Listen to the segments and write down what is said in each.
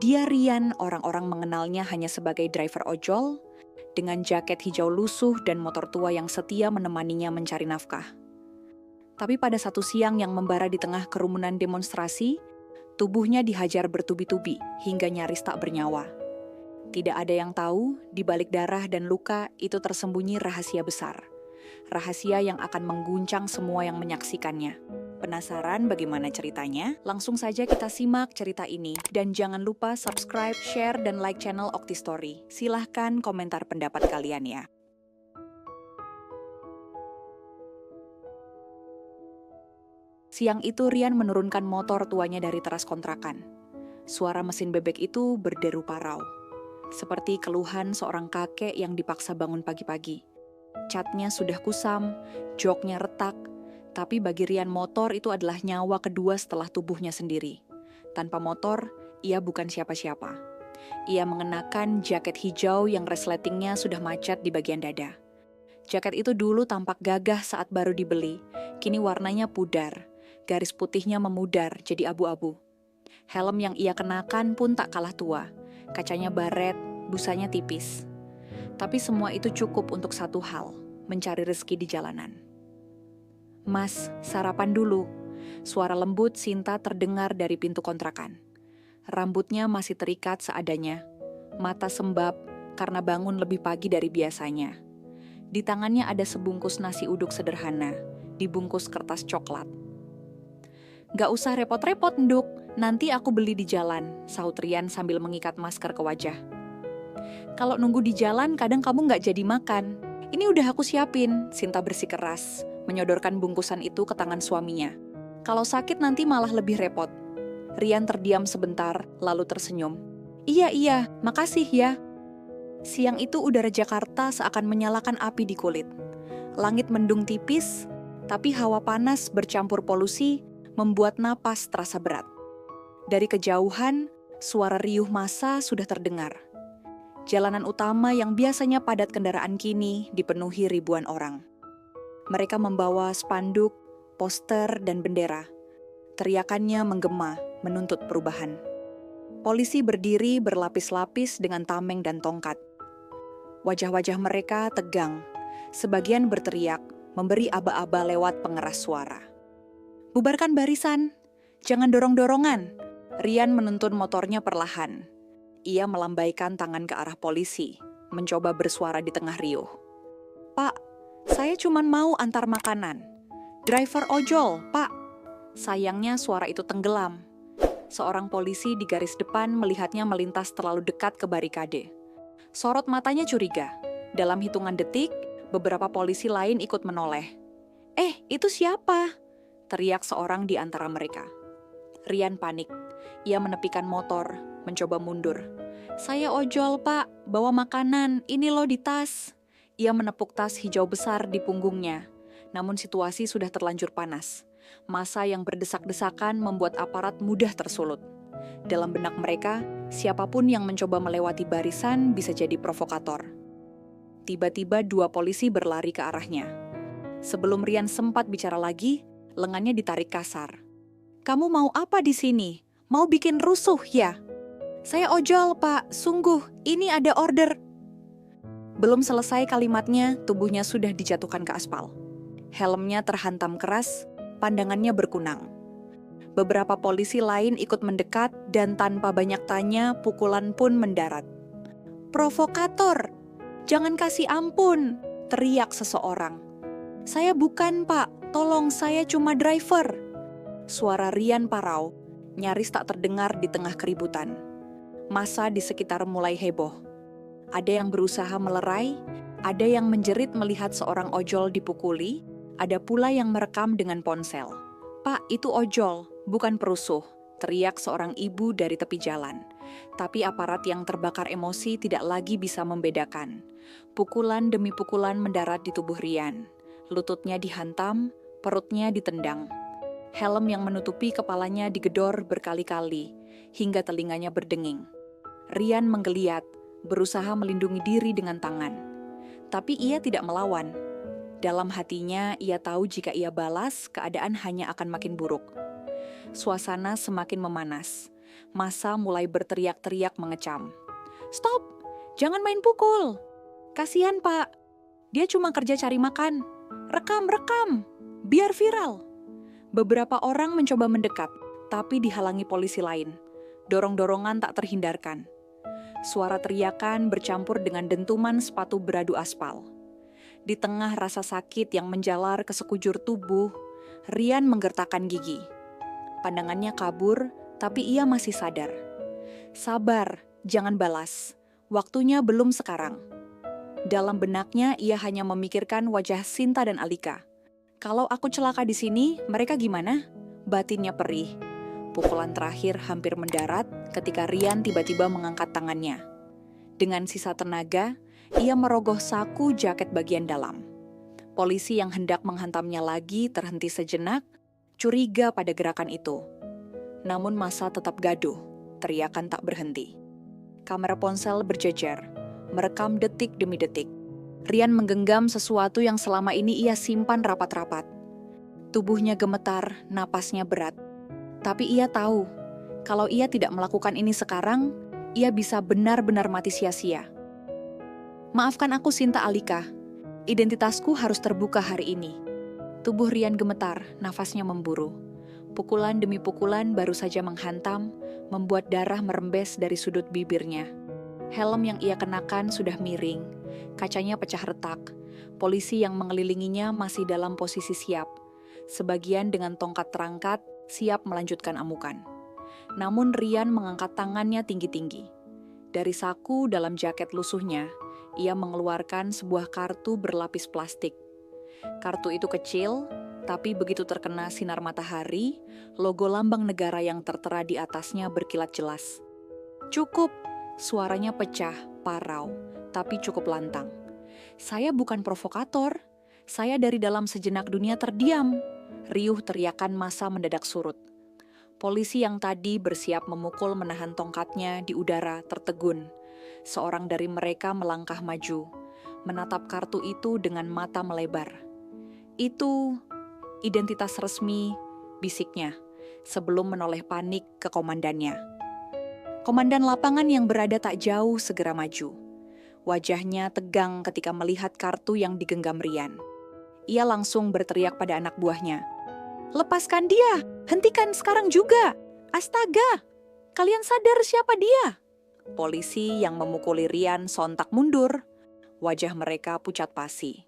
Dia Rian, orang-orang mengenalnya hanya sebagai driver ojol, dengan jaket hijau lusuh dan motor tua yang setia menemaninya mencari nafkah. Tapi pada satu siang yang membara di tengah kerumunan demonstrasi, tubuhnya dihajar bertubi-tubi hingga nyaris tak bernyawa. Tidak ada yang tahu, di balik darah dan luka itu tersembunyi rahasia besar. Rahasia yang akan mengguncang semua yang menyaksikannya. Penasaran bagaimana ceritanya? Langsung saja kita simak cerita ini. Dan jangan lupa subscribe, share, dan like channel Okti Story. Silahkan komentar pendapat kalian ya. Siang itu Rian menurunkan motor tuanya dari teras kontrakan. Suara mesin bebek itu berderu parau. Seperti keluhan seorang kakek yang dipaksa bangun pagi-pagi. Catnya sudah kusam, joknya retak, tapi bagi Rian motor itu adalah nyawa kedua setelah tubuhnya sendiri. Tanpa motor, ia bukan siapa-siapa. Ia mengenakan jaket hijau yang resletingnya sudah macet di bagian dada. Jaket itu dulu tampak gagah saat baru dibeli, kini warnanya pudar. Garis putihnya memudar jadi abu-abu. Helm yang ia kenakan pun tak kalah tua. Kacanya baret, busanya tipis. Tapi semua itu cukup untuk satu hal, mencari rezeki di jalanan. "Mas, sarapan dulu." Suara lembut Sinta terdengar dari pintu kontrakan. Rambutnya masih terikat seadanya. Mata sembab karena bangun lebih pagi dari biasanya. Di tangannya ada sebungkus nasi uduk sederhana, dibungkus kertas coklat. "Gak usah repot-repot, Nduk. Nanti aku beli di jalan," sahut Rian sambil mengikat masker ke wajah. "Kalau nunggu di jalan kadang kamu gak jadi makan. Ini udah aku siapin," Sinta bersikeras, menyodorkan bungkusan itu ke tangan suaminya. "Kalau sakit nanti malah lebih repot." Rian terdiam sebentar, lalu tersenyum. Iya, makasih ya." Siang itu udara Jakarta seakan menyalakan api di kulit. Langit mendung tipis, tapi hawa panas bercampur polusi membuat napas terasa berat. Dari kejauhan, suara riuh massa sudah terdengar. Jalanan utama yang biasanya padat kendaraan kini dipenuhi ribuan orang. Mereka membawa spanduk, poster, dan bendera. Teriakannya menggema, menuntut perubahan. Polisi berdiri berlapis-lapis dengan tameng dan tongkat. Wajah-wajah mereka tegang. Sebagian berteriak, memberi aba-aba lewat pengeras suara. "Bubarkan barisan, jangan dorong-dorongan." Rian menuntun motornya perlahan. Ia melambaikan tangan ke arah polisi, mencoba bersuara di tengah riuh. "Pak, saya cuma mau antar makanan. Driver ojol, Pak." Sayangnya suara itu tenggelam. Seorang polisi di garis depan melihatnya melintas terlalu dekat ke barikade. Sorot matanya curiga. Dalam hitungan detik, beberapa polisi lain ikut menoleh. Itu siapa?" teriak seorang di antara mereka. Rian panik. Ia menepikan motor, mencoba mundur. "Saya ojol, Pak. Bawa makanan. Ini loh di tas." Ia menepuk tas hijau besar di punggungnya. Namun situasi sudah terlanjur panas. Massa yang berdesak-desakan membuat aparat mudah tersulut. Dalam benak mereka, siapapun yang mencoba melewati barisan bisa jadi provokator. Tiba-tiba dua polisi berlari ke arahnya. Sebelum Rian sempat bicara lagi, lengannya ditarik kasar. "Kamu mau apa di sini? Mau bikin rusuh ya?" "Saya ojol, Pak. Sungguh, ini ada order." Belum selesai kalimatnya, tubuhnya sudah dijatuhkan ke aspal. Helmnya terhantam keras, pandangannya berkunang. Beberapa polisi lain ikut mendekat dan tanpa banyak tanya, pukulan pun mendarat. "Provokator! Jangan kasih ampun!" teriak seseorang. "Saya bukan, Pak. Tolong, saya cuma driver." Suara Rian parau, nyaris tak terdengar di tengah keributan. Massa di sekitar mulai heboh. Ada yang berusaha melerai, ada yang menjerit melihat seorang ojol dipukuli, ada pula yang merekam dengan ponsel. "Pak, itu ojol, bukan perusuh," teriak seorang ibu dari tepi jalan. Tapi aparat yang terbakar emosi tidak lagi bisa membedakan. Pukulan demi pukulan mendarat di tubuh Rian. Lututnya dihantam, perutnya ditendang. Helm yang menutupi kepalanya digedor berkali-kali, hingga telinganya berdenging. Rian menggeliat, berusaha melindungi diri dengan tangan. Tapi ia tidak melawan. Dalam hatinya, ia tahu jika ia balas, keadaan hanya akan makin buruk. Suasana semakin memanas. Massa mulai berteriak-teriak mengecam. "Stop! Jangan main pukul! Kasihan Pak, dia cuma kerja cari makan. Rekam! Biar viral!" Beberapa orang mencoba mendekat, tapi dihalangi polisi lain. Dorong-dorongan tak terhindarkan. Suara teriakan bercampur dengan dentuman sepatu beradu aspal. Di tengah rasa sakit yang menjalar ke sekujur tubuh, Rian menggertakkan gigi. Pandangannya kabur, tapi ia masih sadar. "Sabar, jangan balas. Waktunya belum sekarang." Dalam benaknya ia hanya memikirkan wajah Sinta dan Alika. "Kalau aku celaka di sini, mereka gimana?" Batinnya perih. Pukulan terakhir hampir mendarat ketika Rian tiba-tiba mengangkat tangannya. Dengan sisa tenaga, ia merogoh saku jaket bagian dalam. Polisi yang hendak menghantamnya lagi terhenti sejenak, curiga pada gerakan itu. Namun massa tetap gaduh, teriakan tak berhenti. Kamera ponsel berjejer, merekam detik demi detik. Rian menggenggam sesuatu yang selama ini ia simpan rapat-rapat. Tubuhnya gemetar, napasnya berat. Tapi ia tahu, kalau ia tidak melakukan ini sekarang, ia bisa benar-benar mati sia-sia. "Maafkan aku Sinta Alika, identitasku harus terbuka hari ini." Tubuh Rian gemetar, nafasnya memburu. Pukulan demi pukulan baru saja menghantam, membuat darah merembes dari sudut bibirnya. Helm yang ia kenakan sudah miring, kacanya pecah retak. Polisi yang mengelilinginya masih dalam posisi siap. Sebagian dengan tongkat terangkat, siap melanjutkan amukan. Namun Rian mengangkat tangannya tinggi-tinggi. Dari saku dalam jaket lusuhnya, ia mengeluarkan sebuah kartu berlapis plastik. Kartu itu kecil, tapi begitu terkena sinar matahari, logo lambang negara yang tertera di atasnya berkilat jelas. "Cukup!" Suaranya pecah, parau, tapi cukup lantang. "Saya bukan provokator. Saya dari dalam sejenak dunia terdiam." Riuh teriakan massa mendadak surut. Polisi yang tadi bersiap memukul menahan tongkatnya di udara tertegun. Seorang dari mereka melangkah maju, menatap kartu itu dengan mata melebar. "Itu identitas resmi," bisiknya, sebelum menoleh panik ke komandannya. Komandan lapangan yang berada tak jauh segera maju. Wajahnya tegang ketika melihat kartu yang digenggam Rian. Ia langsung berteriak pada anak buahnya. "Lepaskan dia! Hentikan sekarang juga! Astaga! Kalian sadar siapa dia?" Polisi yang memukuli Rian sontak mundur. Wajah mereka pucat pasi.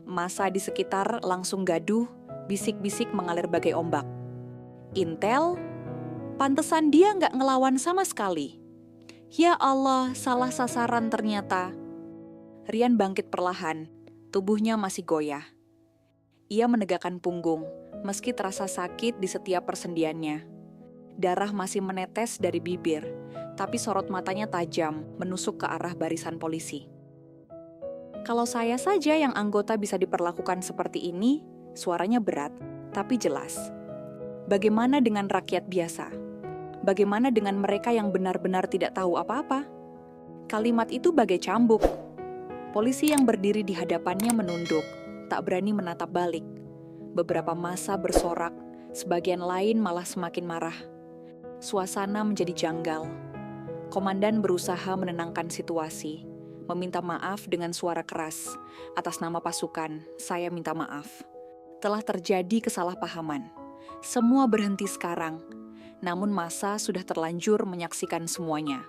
Massa di sekitar langsung gaduh, bisik-bisik mengalir bagai ombak. "Intel? Pantesan dia nggak ngelawan sama sekali. Ya Allah, salah sasaran ternyata." Rian bangkit perlahan, tubuhnya masih goyah. Ia menegakkan punggung, meski terasa sakit di setiap persendiannya. Darah masih menetes dari bibir, tapi sorot matanya tajam, menusuk ke arah barisan polisi. "Kalau saya saja yang anggota bisa diperlakukan seperti ini," suaranya berat, tapi jelas. "Bagaimana dengan rakyat biasa? Bagaimana dengan mereka yang benar-benar tidak tahu apa-apa?" Kalimat itu bagai cambuk. Polisi yang berdiri di hadapannya menunduk, tak berani menatap balik. Beberapa massa bersorak, sebagian lain malah semakin marah. Suasana menjadi janggal. Komandan berusaha menenangkan situasi, meminta maaf dengan suara keras. "Atas nama pasukan, saya minta maaf. Telah terjadi kesalahpahaman. Semua berhenti sekarang." Namun massa sudah terlanjur menyaksikan semuanya.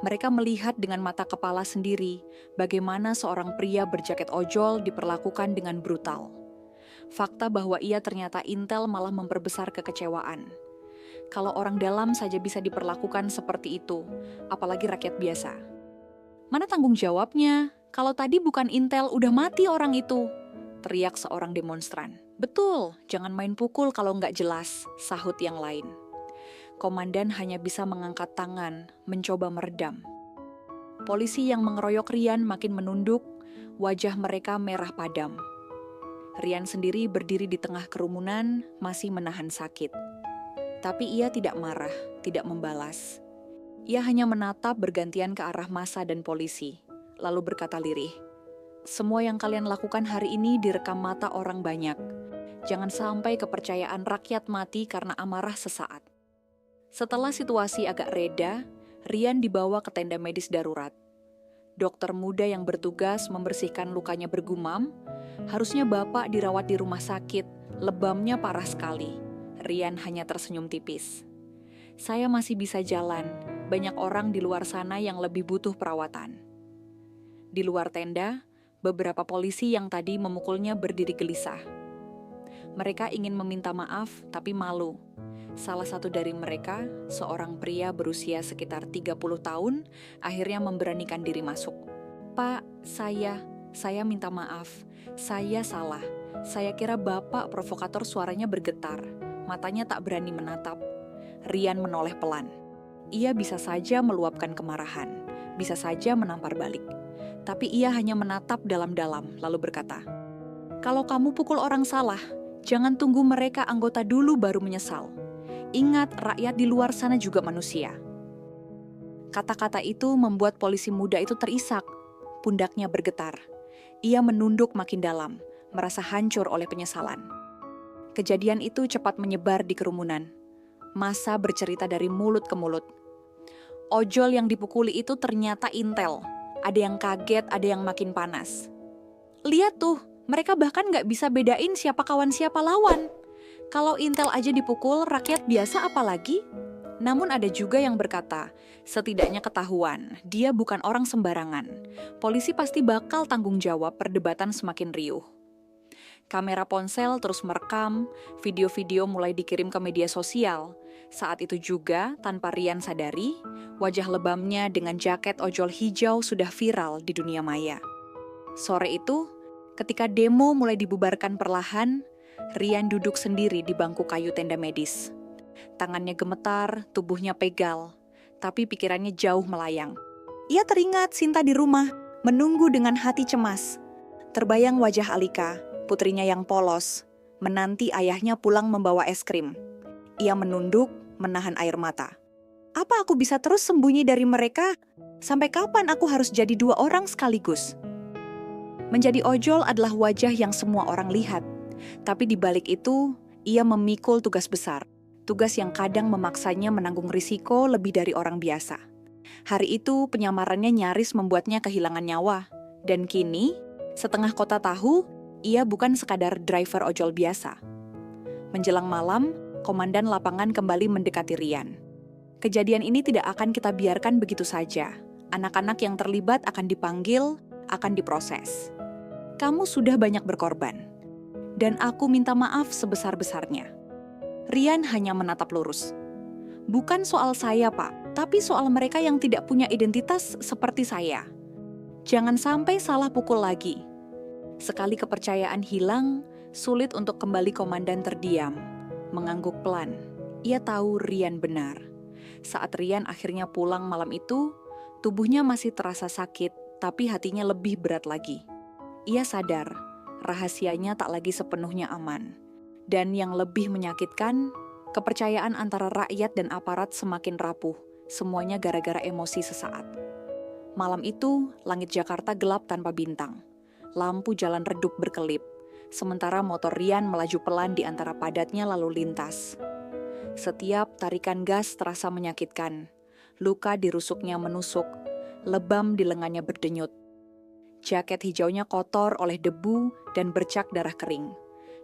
Mereka melihat dengan mata kepala sendiri bagaimana seorang pria berjaket ojol diperlakukan dengan brutal. Fakta bahwa ia ternyata intel malah memperbesar kekecewaan. Kalau orang dalam saja bisa diperlakukan seperti itu, apalagi rakyat biasa. "Mana tanggung jawabnya? Kalau tadi bukan intel, udah mati orang itu," teriak seorang demonstran. "Betul, jangan main pukul kalau nggak jelas," sahut yang lain. Komandan hanya bisa mengangkat tangan, mencoba meredam. Polisi yang mengeroyok Rian makin menunduk, wajah mereka merah padam. Rian sendiri berdiri di tengah kerumunan, masih menahan sakit. Tapi ia tidak marah, tidak membalas. Ia hanya menatap bergantian ke arah massa dan polisi, lalu berkata lirih, "Semua yang kalian lakukan hari ini direkam mata orang banyak. Jangan sampai kepercayaan rakyat mati karena amarah sesaat." Setelah situasi agak reda, Rian dibawa ke tenda medis darurat. Dokter muda yang bertugas membersihkan lukanya bergumam, "Harusnya Bapak dirawat di rumah sakit, lebamnya parah sekali." Rian hanya tersenyum tipis. "Saya masih bisa jalan, banyak orang di luar sana yang lebih butuh perawatan." Di luar tenda, beberapa polisi yang tadi memukulnya berdiri gelisah. Mereka ingin meminta maaf, tapi malu. Salah satu dari mereka, seorang pria berusia sekitar 30 tahun, akhirnya memberanikan diri masuk. "Pak, saya minta maaf. Saya salah. Saya kira Bapak provokator." Suaranya bergetar. Matanya tak berani menatap. Rian menoleh pelan. Ia bisa saja meluapkan kemarahan, bisa saja menampar balik. Tapi ia hanya menatap dalam-dalam, lalu berkata, "Kalau kamu pukul orang salah, jangan tunggu mereka anggota dulu baru menyesal. Ingat, rakyat di luar sana juga manusia." Kata-kata itu membuat polisi muda itu terisak. Pundaknya bergetar. Ia menunduk makin dalam, merasa hancur oleh penyesalan. Kejadian itu cepat menyebar di kerumunan. Massa bercerita dari mulut ke mulut. Ojol yang dipukuli itu ternyata intel. Ada yang kaget, ada yang makin panas. "Lihat tuh, mereka bahkan nggak bisa bedain siapa kawan siapa lawan. Kalau intel aja dipukul, rakyat biasa apalagi?" Namun ada juga yang berkata, setidaknya ketahuan, dia bukan orang sembarangan. Polisi pasti bakal tanggung jawab. Perdebatan semakin riuh. Kamera ponsel terus merekam, video-video mulai dikirim ke media sosial. Saat itu juga, tanpa Rian sadari, wajah lebamnya dengan jaket ojol hijau sudah viral di dunia maya. Sore itu, ketika demo mulai dibubarkan perlahan, Rian duduk sendiri di bangku kayu tenda medis. Tangannya gemetar, tubuhnya pegal, tapi pikirannya jauh melayang. Ia teringat Sinta di rumah, menunggu dengan hati cemas. Terbayang wajah Alika, putrinya yang polos, menanti ayahnya pulang membawa es krim. Ia menunduk, menahan air mata. "Apa aku bisa terus sembunyi dari mereka? Sampai kapan aku harus jadi dua orang sekaligus?" Menjadi ojol adalah wajah yang semua orang lihat. Tapi di balik itu, ia memikul tugas besar. Tugas yang kadang memaksanya menanggung risiko lebih dari orang biasa. Hari itu penyamarannya nyaris membuatnya kehilangan nyawa. Dan kini, setengah kota tahu, ia bukan sekadar driver ojol biasa. Menjelang malam, komandan lapangan kembali mendekati Rian. "Kejadian ini tidak akan kita biarkan begitu saja. Anak-anak yang terlibat akan dipanggil, akan diproses. Kamu sudah banyak berkorban. Dan aku minta maaf sebesar-besarnya." Rian hanya menatap lurus. "Bukan soal saya, Pak, tapi soal mereka yang tidak punya identitas seperti saya. Jangan sampai salah pukul lagi." Sekali kepercayaan hilang, sulit untuk kembali. Komandan terdiam, mengangguk pelan. Ia tahu Rian benar. Saat Rian akhirnya pulang malam itu, tubuhnya masih terasa sakit, tapi hatinya lebih berat lagi. Ia sadar, rahasianya tak lagi sepenuhnya aman. Dan yang lebih menyakitkan, kepercayaan antara rakyat dan aparat semakin rapuh, semuanya gara-gara emosi sesaat. Malam itu, langit Jakarta gelap tanpa bintang. Lampu jalan redup berkelip, sementara motor Rian melaju pelan di antara padatnya lalu lintas. Setiap tarikan gas terasa menyakitkan. Luka di rusuknya menusuk, lebam di lengannya berdenyut. Jaket hijaunya kotor oleh debu dan bercak darah kering.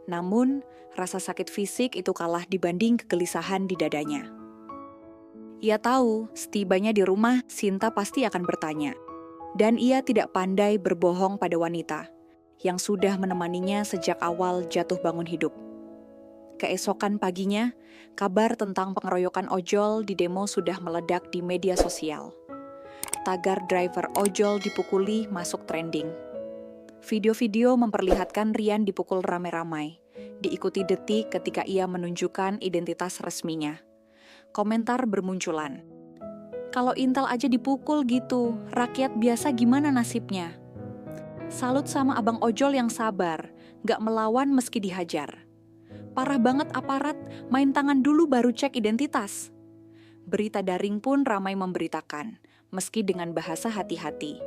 Namun, rasa sakit fisik itu kalah dibanding kegelisahan di dadanya. Ia tahu, setibanya di rumah, Sinta pasti akan bertanya. Dan ia tidak pandai berbohong pada wanita yang sudah menemaninya sejak awal jatuh bangun hidup. Keesokan paginya, kabar tentang pengeroyokan ojol di demo sudah meledak di media sosial. Tagar driver ojol dipukuli masuk trending. Video-video memperlihatkan Rian dipukul ramai-ramai, diikuti detik ketika ia menunjukkan identitas resminya. Komentar bermunculan. "Kalau intel aja dipukul gitu, rakyat biasa gimana nasibnya? Salut sama abang ojol yang sabar, gak melawan meski dihajar. Parah banget aparat, main tangan dulu baru cek identitas." Berita daring pun ramai memberitakan, meski dengan bahasa hati-hati.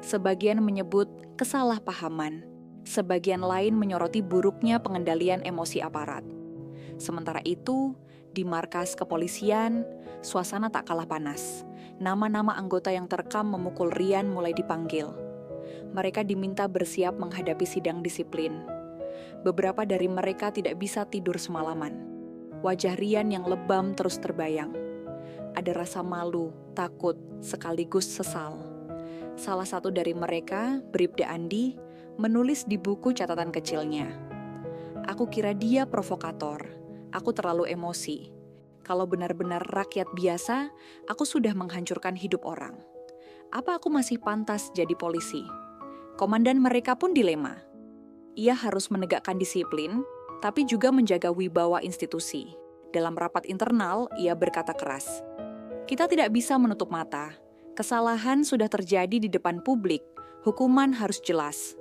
Sebagian menyebut kesalahpahaman, sebagian lain menyoroti buruknya pengendalian emosi aparat. Sementara itu, Di markas kepolisian, suasana tak kalah panas. Nama-nama anggota yang terekam memukul Rian mulai dipanggil. Mereka diminta bersiap menghadapi sidang disiplin. Beberapa dari mereka tidak bisa tidur semalaman. Wajah Rian yang lebam terus terbayang. Ada rasa malu, takut, sekaligus sesal. Salah satu dari mereka, Bribda Andi, menulis di buku catatan kecilnya. Aku kira dia provokator. Aku terlalu emosi. Kalau benar-benar rakyat biasa, aku sudah menghancurkan hidup orang. Apa aku masih pantas jadi polisi? Komandan mereka pun dilema. Ia harus menegakkan disiplin, tapi juga menjaga wibawa institusi. Dalam rapat internal, ia berkata keras, "Kita tidak bisa menutup mata. Kesalahan sudah terjadi di depan publik. Hukuman harus jelas.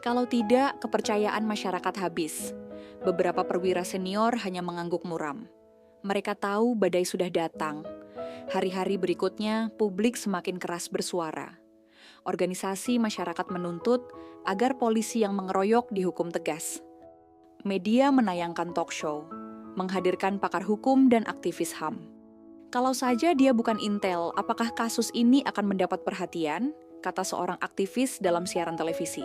Kalau tidak, kepercayaan masyarakat habis." Beberapa perwira senior hanya mengangguk muram. Mereka tahu badai sudah datang. Hari-hari berikutnya, publik semakin keras bersuara. Organisasi masyarakat menuntut agar polisi yang mengeroyok dihukum tegas. Media menayangkan talk show, menghadirkan pakar hukum dan aktivis HAM. Kalau saja dia bukan intel, apakah kasus ini akan mendapat perhatian? Kata seorang aktivis dalam siaran televisi.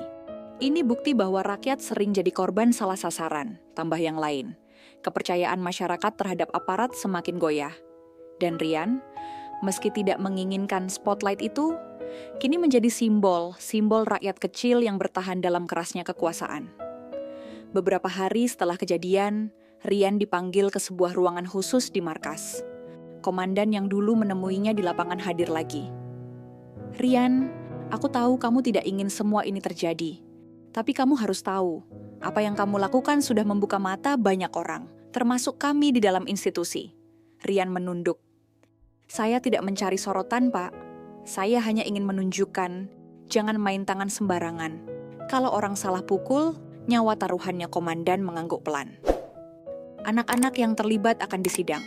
Ini bukti bahwa rakyat sering jadi korban salah sasaran, tambah yang lain. Kepercayaan masyarakat terhadap aparat semakin goyah. Dan Rian, meski tidak menginginkan spotlight itu, kini menjadi simbol rakyat kecil yang bertahan dalam kerasnya kekuasaan. Beberapa hari setelah kejadian, Rian dipanggil ke sebuah ruangan khusus di markas. Komandan yang dulu menemuinya di lapangan hadir lagi. "Rian, aku tahu kamu tidak ingin semua ini terjadi. Tapi kamu harus tahu, apa yang kamu lakukan sudah membuka mata banyak orang, termasuk kami di dalam institusi." Rian menunduk. "Saya tidak mencari sorotan, Pak. Saya hanya ingin menunjukkan, jangan main tangan sembarangan. Kalau orang salah pukul, nyawa taruhannya." Komandan mengangguk pelan. "Anak-anak yang terlibat akan disidang.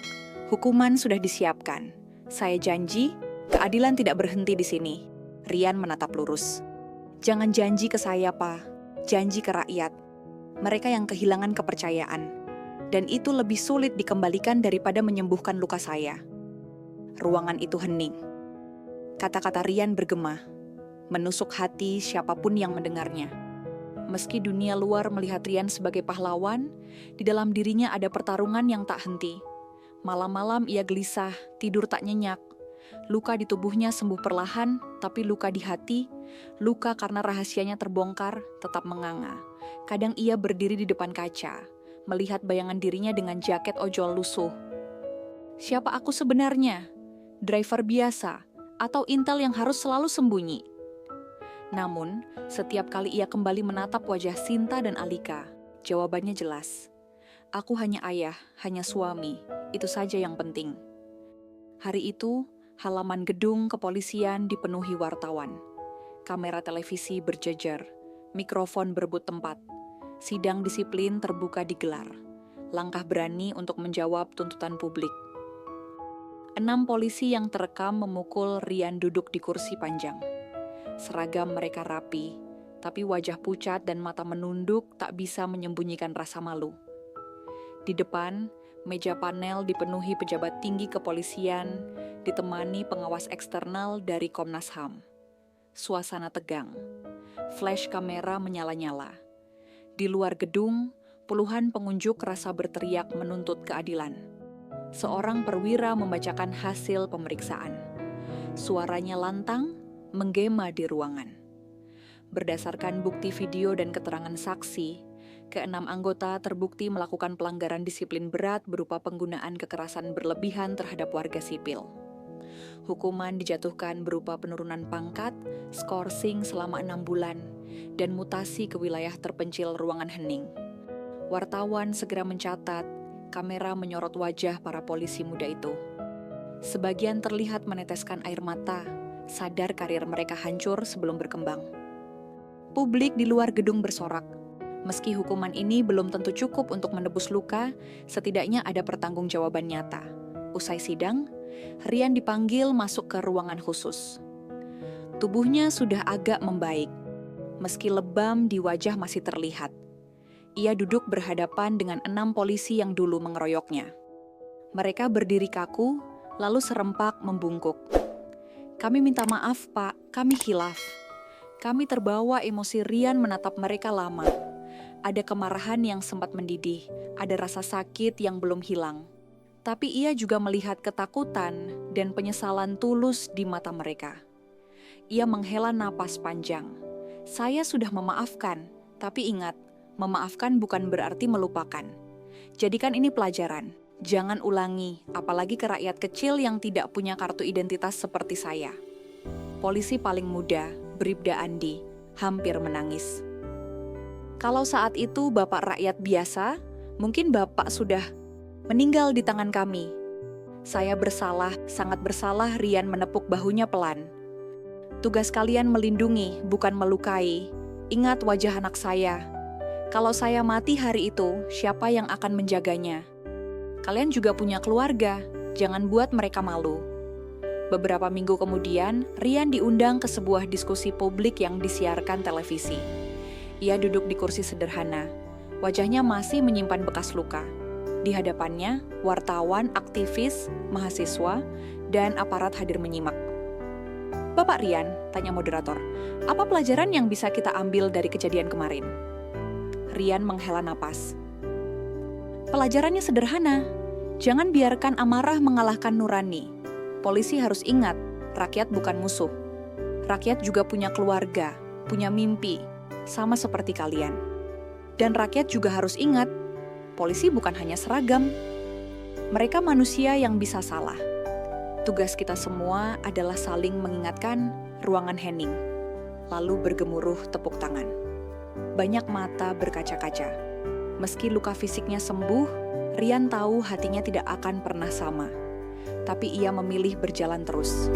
Hukuman sudah disiapkan. Saya janji, keadilan tidak berhenti di sini." Rian menatap lurus. "Jangan janji ke saya, Pak. Janji ke rakyat. Mereka yang kehilangan kepercayaan. Dan itu lebih sulit dikembalikan daripada menyembuhkan luka saya." Ruangan itu hening. Kata-kata Rian bergema, menusuk hati siapapun yang mendengarnya. Meski dunia luar melihat Rian sebagai pahlawan, di dalam dirinya ada pertarungan yang tak henti. Malam-malam ia gelisah, tidur tak nyenyak. Luka di tubuhnya sembuh perlahan, tapi luka di hati, luka karena rahasianya terbongkar, tetap menganga. Kadang ia berdiri di depan kaca, melihat bayangan dirinya dengan jaket ojol lusuh. Siapa aku sebenarnya? Driver biasa, atau intel yang harus selalu sembunyi? Namun, setiap kali ia kembali menatap wajah Sinta dan Alika, jawabannya jelas. "Aku hanya ayah, hanya suami, itu saja yang penting." Hari itu, halaman gedung kepolisian dipenuhi wartawan. Kamera televisi berjejer, mikrofon berebut tempat. Sidang disiplin terbuka digelar. Langkah berani untuk menjawab tuntutan publik. 6 polisi yang terekam memukul Rian duduk di kursi panjang. Seragam mereka rapi, tapi wajah pucat dan mata menunduk tak bisa menyembunyikan rasa malu. Di depan, meja panel dipenuhi pejabat tinggi kepolisian, ditemani pengawas eksternal dari Komnas HAM. Suasana tegang. Flash kamera menyala-nyala. Di luar gedung, puluhan pengunjuk rasa berteriak menuntut keadilan. Seorang perwira membacakan hasil pemeriksaan. Suaranya lantang, menggema di ruangan. Berdasarkan bukti video dan keterangan saksi, ke-6 anggota terbukti melakukan pelanggaran disiplin berat berupa penggunaan kekerasan berlebihan terhadap warga sipil. Hukuman dijatuhkan berupa penurunan pangkat, skorsing selama 6 bulan, dan mutasi ke wilayah terpencil ruangan hening. Wartawan segera mencatat, kamera menyorot wajah para polisi muda itu. Sebagian terlihat meneteskan air mata, sadar karir mereka hancur sebelum berkembang. Publik di luar gedung bersorak. Meski hukuman ini belum tentu cukup untuk menebus luka, setidaknya ada pertanggungjawaban nyata. Usai sidang, Rian dipanggil masuk ke ruangan khusus. Tubuhnya sudah agak membaik. Meski lebam di wajah masih terlihat. Ia duduk berhadapan dengan 6 polisi yang dulu mengeroyoknya. Mereka berdiri kaku, lalu serempak membungkuk. Kami minta maaf, Pak. Kami khilaf. Kami terbawa emosi. Rian menatap mereka lama. Ada kemarahan yang sempat mendidih, ada rasa sakit yang belum hilang. Tapi ia juga melihat ketakutan dan penyesalan tulus di mata mereka. Ia menghela napas panjang. Saya sudah memaafkan, tapi ingat, memaafkan bukan berarti melupakan. Jadikan ini pelajaran. Jangan ulangi, apalagi ke rakyat kecil yang tidak punya kartu identitas seperti saya. Polisi paling muda, Bribda Andi, hampir menangis. Kalau saat itu Bapak rakyat biasa, mungkin Bapak sudah meninggal di tangan kami. Saya bersalah, sangat bersalah. Rian menepuk bahunya pelan. Tugas kalian melindungi, bukan melukai. Ingat wajah anak saya. Kalau saya mati hari itu, siapa yang akan menjaganya? Kalian juga punya keluarga, jangan buat mereka malu. Beberapa minggu kemudian, Rian diundang ke sebuah diskusi publik yang disiarkan televisi. Ia duduk di kursi sederhana, wajahnya masih menyimpan bekas luka. Di hadapannya, wartawan, aktivis, mahasiswa, dan aparat hadir menyimak. Bapak Rian, tanya moderator, apa pelajaran yang bisa kita ambil dari kejadian kemarin? Rian menghela napas. Pelajarannya sederhana, jangan biarkan amarah mengalahkan nurani. Polisi harus ingat, rakyat bukan musuh. Rakyat juga punya keluarga, punya mimpi, sama seperti kalian. Dan rakyat juga harus ingat, polisi bukan hanya seragam. Mereka manusia yang bisa salah. Tugas kita semua adalah saling mengingatkan. Ruangan hening. Lalu bergemuruh tepuk tangan. Banyak mata berkaca-kaca. Meski luka fisiknya sembuh, Rian tahu hatinya tidak akan pernah sama. Tapi ia memilih berjalan terus.